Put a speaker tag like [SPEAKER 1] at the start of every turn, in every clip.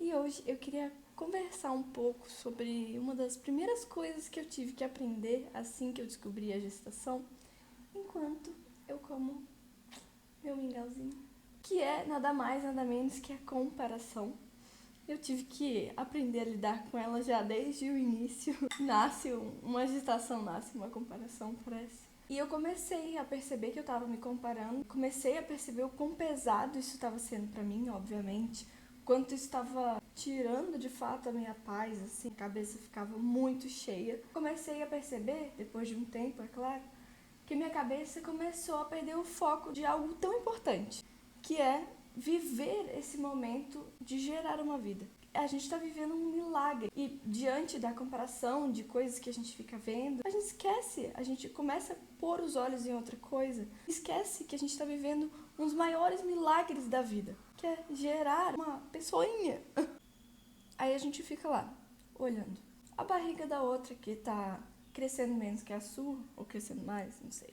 [SPEAKER 1] E hoje eu queria conversar um pouco sobre uma das primeiras coisas que eu tive que aprender assim que eu descobri a gestação, enquanto eu como meu mingauzinho, que é nada mais, nada menos que a comparação. Eu tive que aprender a lidar com ela já desde o início. Uma gestação, nasce uma comparação, parece. E eu comecei a perceber que eu estava me comparando, comecei a perceber o quão pesado isso estava sendo para mim, obviamente, quanto isso estava tirando de fato a minha paz, assim, a cabeça ficava muito cheia. Comecei a perceber, depois de um tempo, é claro, que minha cabeça começou a perder o foco de algo tão importante, que é viver esse momento de gerar uma vida. A gente está vivendo um milagre e diante da comparação de coisas que a gente fica vendo, a gente esquece, a gente começa a pôr os olhos em outra coisa, esquece que a gente está vivendo um dos maiores milagres da vida, que é gerar uma pessoinha. Aí a gente fica lá, olhando a barriga da outra que tá crescendo menos que a sua, ou crescendo mais, não sei.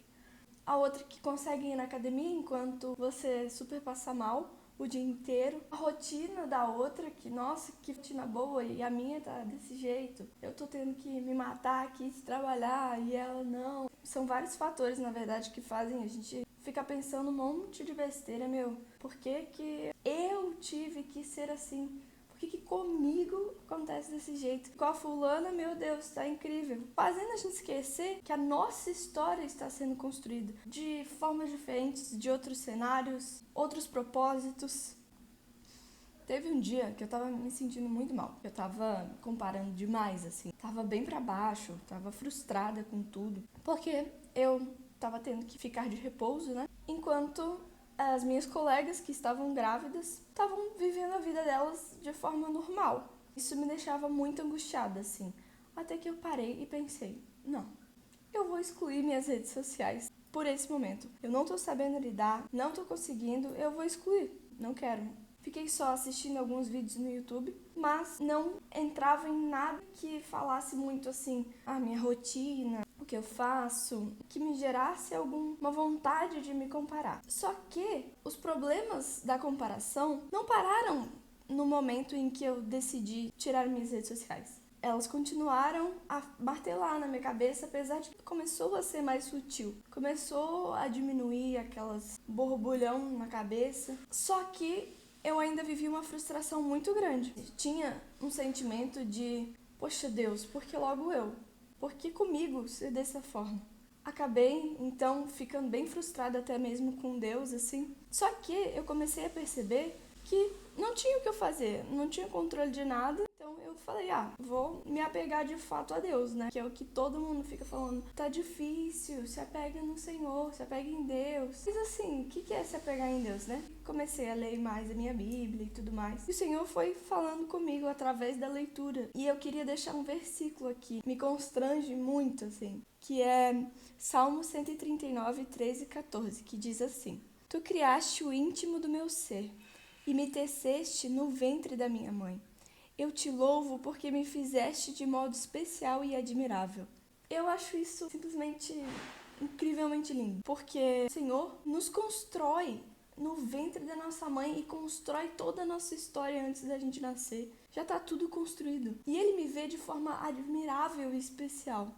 [SPEAKER 1] A outra que consegue ir na academia enquanto você super passa mal o dia inteiro. A rotina da outra que, nossa, que rotina boa, e a minha tá desse jeito. Eu tô tendo que me matar aqui, trabalhar, e ela não. São vários fatores, na verdade, que fazem a gente ficar pensando um monte de besteira, meu. Por que que eu tive que ser assim? Por que comigo acontece desse jeito? Com a fulana, meu Deus, tá incrível. Fazendo a gente esquecer que a nossa história está sendo construída de formas diferentes, de outros cenários, outros propósitos. Teve um dia que eu tava me sentindo muito mal. Eu tava comparando demais, assim. Tava bem pra baixo, tava frustrada com tudo. Porque eu tava tendo que ficar de repouso, né? Enquanto as minhas colegas que estavam grávidas estavam vivendo a vida delas de forma normal. Isso me deixava muito angustiada, assim. Até que eu parei e pensei, não, eu vou excluir minhas redes sociais por esse momento. Eu não tô sabendo lidar, não tô conseguindo, eu vou excluir. Não quero. Fiquei só assistindo alguns vídeos no YouTube, mas não entrava em nada que falasse muito assim, a minha rotina, o que eu faço, que me gerasse alguma vontade de me comparar. Só que os problemas da comparação não pararam no momento em que eu decidi tirar minhas redes sociais. Elas continuaram a martelar na minha cabeça, apesar de que começou a ser mais sutil. Começou a diminuir aquelas borbulhão na cabeça. Só que eu ainda vivi uma frustração muito grande. Tinha um sentimento de, poxa Deus, por que logo eu? Por que comigo ser dessa forma? Acabei, então, ficando bem frustrada até mesmo com Deus, assim. Só que eu comecei a perceber que não tinha o que eu fazer, não tinha controle de nada. Então eu falei, vou me apegar de fato a Deus, né? Que é o que todo mundo fica falando. Tá difícil, se apega no Senhor, se apega em Deus. Mas assim, o que é se apegar em Deus, né? Comecei a ler mais a minha Bíblia e tudo mais. E o Senhor foi falando comigo através da leitura. E eu queria deixar um versículo aqui. Me constrange muito, assim. Que é Salmo 139, 13 e 14. Que diz assim: Tu criaste o íntimo do meu ser e me teceste no ventre da minha mãe. Eu te louvo porque me fizeste de modo especial e admirável. Eu acho isso simplesmente incrivelmente lindo, porque o Senhor nos constrói no ventre da nossa mãe e constrói toda a nossa história antes da gente nascer. Já está tudo construído. E Ele me vê de forma admirável e especial.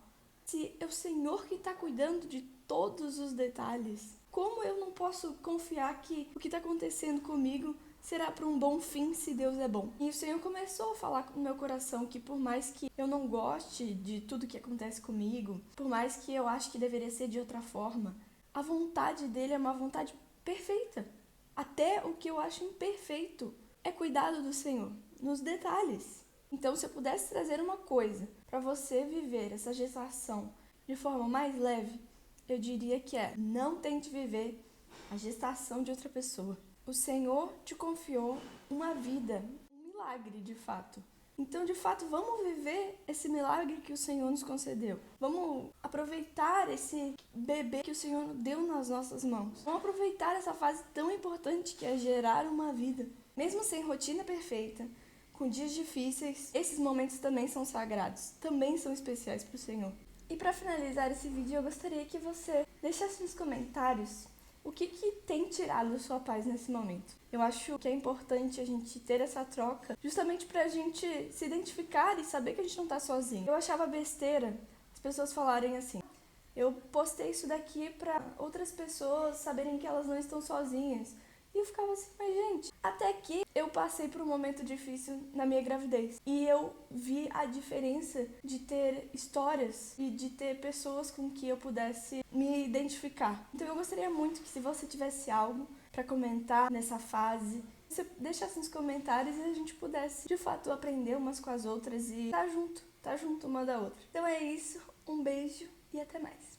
[SPEAKER 1] Se é o Senhor que está cuidando de todos os detalhes, como eu não posso confiar que o que está acontecendo comigo será para um bom fim se Deus é bom? E o Senhor começou a falar no meu coração que por mais que eu não goste de tudo que acontece comigo, por mais que eu ache que deveria ser de outra forma, a vontade dele é uma vontade perfeita. Até o que eu acho imperfeito é cuidado do Senhor, nos detalhes. Então, se eu pudesse trazer uma coisa para você viver essa gestação de forma mais leve, eu diria que não tente viver a gestação de outra pessoa. O Senhor te confiou uma vida, um milagre de fato. Então, de fato, vamos viver esse milagre que o Senhor nos concedeu. Vamos aproveitar esse bebê que o Senhor deu nas nossas mãos. Vamos aproveitar essa fase tão importante que é gerar uma vida. Mesmo sem rotina perfeita, com dias difíceis, esses momentos também são sagrados, também são especiais para o Senhor. E para finalizar esse vídeo, eu gostaria que você deixasse nos comentários o que tem tirado a sua paz nesse momento. Eu acho que é importante a gente ter essa troca justamente pra gente se identificar e saber que a gente não tá sozinho. Eu achava besteira as pessoas falarem assim: eu postei isso daqui pra outras pessoas saberem que elas não estão sozinhas. E eu ficava assim, mas gente, até que eu passei por um momento difícil na minha gravidez. E eu vi a diferença de ter histórias e de ter pessoas com que eu pudesse me identificar. Então eu gostaria muito que, se você tivesse algo pra comentar nessa fase, você deixasse nos comentários e a gente pudesse, de fato, aprender umas com as outras e tá junto uma da outra. Então é isso, um beijo e até mais.